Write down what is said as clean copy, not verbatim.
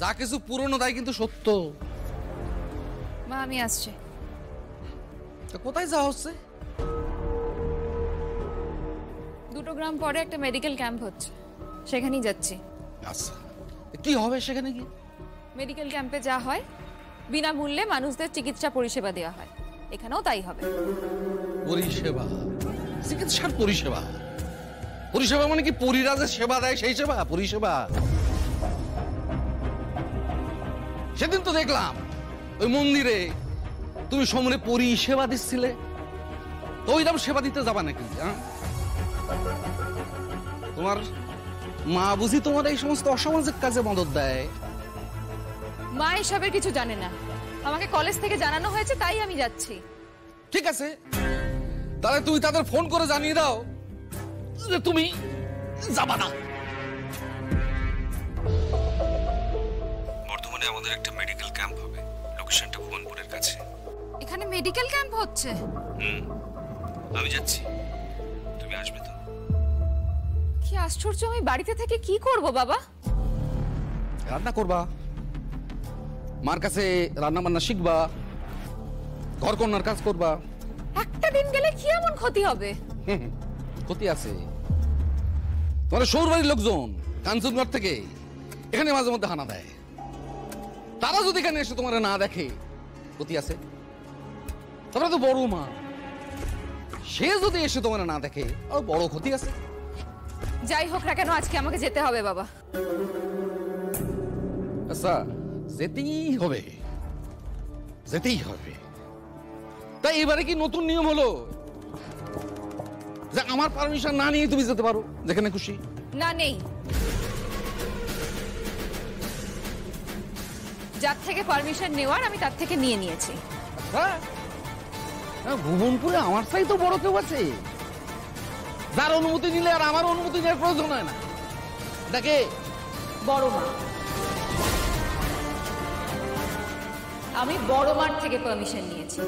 যা কিছু পুরনো তাই কিন্তু সত্য। মা আমি আসছি। কোথায় যাওয়া হচ্ছে? 2 গ্রাম পরে একটা মেডিকেল ক্যাম্প হচ্ছে, সেখানেই যাচ্ছি। আচ্ছা, কি হবে সেখানে গিয়ে? মেডিকেল ক্যাম্পে যা হয় বিনামূল্যে মানুষদের চিকিৎসা পরিষেবা দেওয়া হয়, এখানেও তাই হবে। পরিষেবা? চিকিৎসার পরিষেবা? পরিষেবা মানে কি পরিরাজের সেবা দেয় সেই সেবা পরিষেবা? সেদিন তো দেখলাম ওই মন্দিরে তুমি সমরে পরিষেবা দিচ্ছিলে, তো ওইরকম সেবা দিতে যাবা নাকি? তোমার মা বুঝি তোমার এই সমস্ত অসামাজিক কাজে মদত দেয়? মা এসবের কিছু জানে না, আমাকে কলেজ থেকে জানানো হয়েছে তাই আমি যাচ্ছি। ঠিক আছে, তাহলে তুমি তাদের ফোন করে জানিয়ে দাও যে তুমি যাবা না। বর্ধমানে আমাদের একটা মেডিকেল ক্যাম্প হবে, লোকেশনটা ভুবনপুরের কাছে। এখানে মেডিকেল ক্যাম্প হচ্ছে? আমি যাচ্ছি, তুমি আসবে তো? কি আশ্চর্য, আমি বাড়িতে থেকে কি করব বাবা? রান্না করবা, মার কাছে রান্না বান্না শিখবা, ঘর কন্যার কাজ করবা। একটা দিন গেলে কি এমন ক্ষতি হবে? ক্ষতি আছে। তোমার সৌরবাড়ির লোকজন কাঞ্চনগড় থেকে এখানে মাঝে মধ্যে হানা দেয়, তারা যদি এখানে এসে তোমার না দেখে ক্ষতি আছে। তোমরা তো বড় মা, সে যদি এসে তোমার না দেখে বড় ক্ষতি আছে। যাই হোক না কেন আজকে আমাকে যেতে হবে বাবা। আচ্ছা, যেতেই হবে, যেতেই হবে। তাই এবারে কি নতুন নিয়ম হলো যে আমার পারমিশন না নিয়ে তুমি যেতে পারো যেখানে খুশি? না, নেই। যার থেকে পারমিশন নেওয়ার আমি তার থেকে নিয়ে নিয়েছি। হ্যাঁ, ভুবনপুরে আমার চাই তো বড় কেউ আছে যার অনুমতি নিলে আর আমার অনুমতি নেওয়ার প্রয়োজন হয় না। দেখে বড় মা, আমি বড় মার থেকে পারমিশন নিয়েছি।